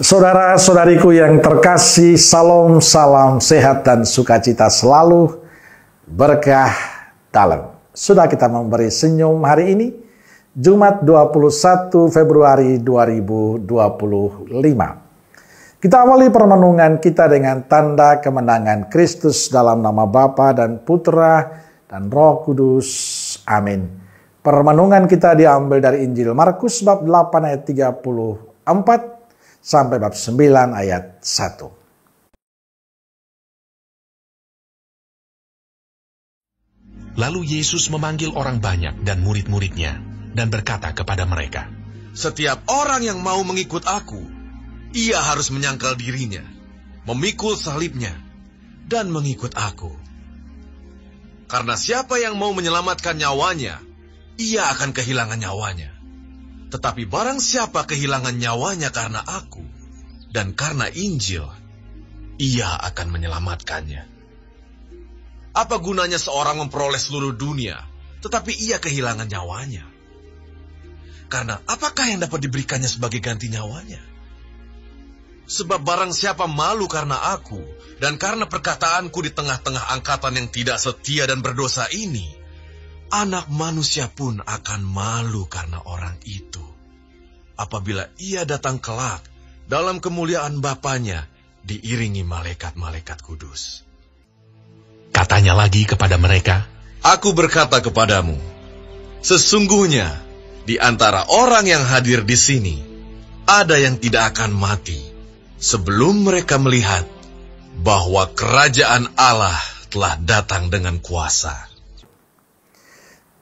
Saudara-saudariku yang terkasih, salam, salam sehat dan sukacita selalu, berkah dalam. Sudah kita memberi senyum hari ini, Jumat 21 Februari 2025. Kita awali permenungan kita dengan tanda kemenangan Kristus dalam nama Bapa dan Putra dan Roh Kudus. Amin. Permenungan kita diambil dari Injil Markus bab 8 ayat 34 sampai bab 9 ayat 1. Lalu Yesus memanggil orang banyak dan murid-muridnya dan berkata kepada mereka, "Setiap orang yang mau mengikut aku, ia harus menyangkal dirinya, memikul salibnya, dan mengikut aku. Karena siapa yang mau menyelamatkan nyawanya, ia akan kehilangan nyawanya. Tetapi barang siapa kehilangan nyawanya karena aku dan karena Injil, ia akan menyelamatkannya. Apa gunanya seorang memperoleh seluruh dunia, tetapi ia kehilangan nyawanya? Karena apakah yang dapat diberikannya sebagai ganti nyawanya? Sebab barang siapa malu karena aku dan karena perkataanku di tengah-tengah angkatan yang tidak setia dan berdosa ini, Anak Manusia pun akan malu karena orang itu, apabila ia datang kelak dalam kemuliaan Bapanya diiringi malaikat-malaikat kudus." Katanya lagi kepada mereka, "Aku berkata kepadamu, sesungguhnya di antara orang yang hadir di sini, ada yang tidak akan mati sebelum mereka melihat bahwa kerajaan Allah telah datang dengan kuasa."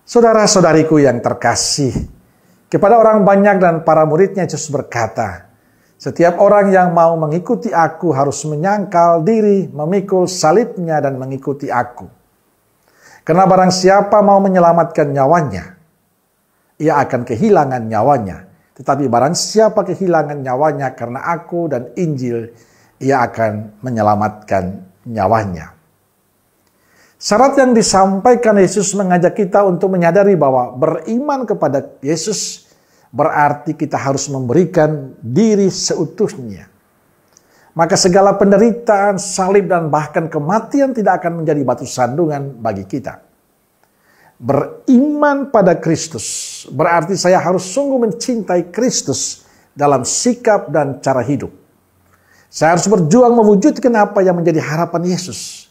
Saudara-saudariku yang terkasih, kepada orang banyak dan para muridnya Yesus berkata, "Setiap orang yang mau mengikuti aku harus menyangkal diri, memikul salibnya dan mengikuti aku. Karena barang siapa mau menyelamatkan nyawanya, ia akan kehilangan nyawanya. Tetapi barang siapa kehilangan nyawanya karena aku dan Injil, ia akan menyelamatkan nyawanya." Syarat yang disampaikan Yesus mengajak kita untuk menyadari bahwa beriman kepada Yesus berarti kita harus memberikan diri seutuhnya. Maka segala penderitaan, salib, dan bahkan kematian tidak akan menjadi batu sandungan bagi kita. Beriman pada Kristus berarti saya harus sungguh mencintai Kristus dalam sikap dan cara hidup. Saya harus berjuang mewujudkan apa yang menjadi harapan Yesus.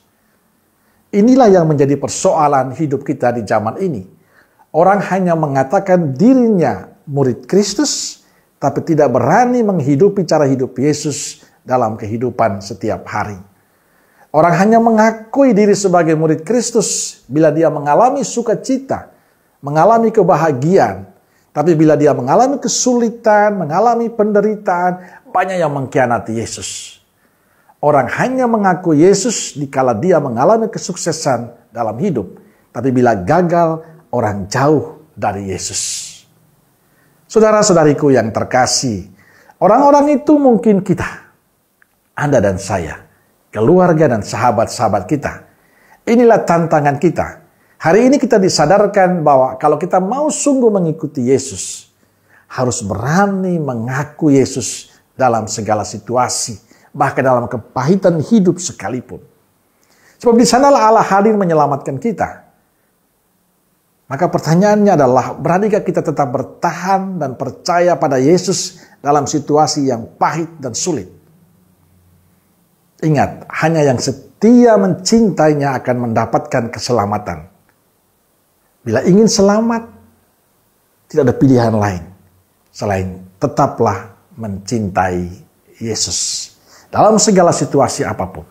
Inilah yang menjadi persoalan hidup kita di zaman ini. Orang hanya mengatakan dirinya murid Kristus, tapi tidak berani menghidupi cara hidup Yesus dalam kehidupan setiap hari. Orang hanya mengakui diri sebagai murid Kristus bila dia mengalami sukacita, mengalami kebahagiaan. Tapi bila dia mengalami kesulitan, mengalami penderitaan, banyak yang mengkhianati Yesus. Orang hanya mengaku Yesus dikala dia mengalami kesuksesan dalam hidup. Tapi bila gagal, orang jauh dari Yesus. Saudara-saudariku yang terkasih, orang-orang itu mungkin kita, Anda dan saya, keluarga dan sahabat-sahabat kita. Inilah tantangan kita. Hari ini kita disadarkan bahwa kalau kita mau sungguh mengikuti Yesus, harus berani mengaku Yesus dalam segala situasi, bahkan dalam kepahitan hidup sekalipun. Sebab di sanalah Allah hadir menyelamatkan kita. Maka pertanyaannya adalah, beranikah kita tetap bertahan dan percaya pada Yesus dalam situasi yang pahit dan sulit? Ingat, hanya yang setia mencintainya akan mendapatkan keselamatan. Bila ingin selamat, tidak ada pilihan lain selain tetaplah mencintai Yesus dalam segala situasi apapun.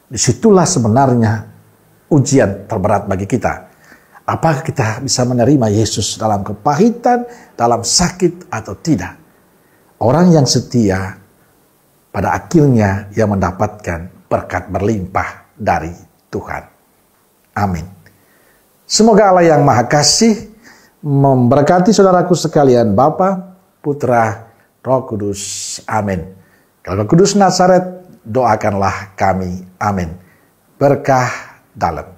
Disitulah sebenarnya ujian terberat bagi kita. Apakah kita bisa menerima Yesus dalam kepahitan, dalam sakit atau tidak? Orang yang setia pada akhirnya yang mendapatkan berkat berlimpah dari Tuhan. Amin. Semoga Allah yang Maha Kasih memberkati saudaraku sekalian, Bapa, Putra, Roh Kudus. Amin. Kalau Kudus Nazaret, doakanlah kami. Amin. Berkah dalam.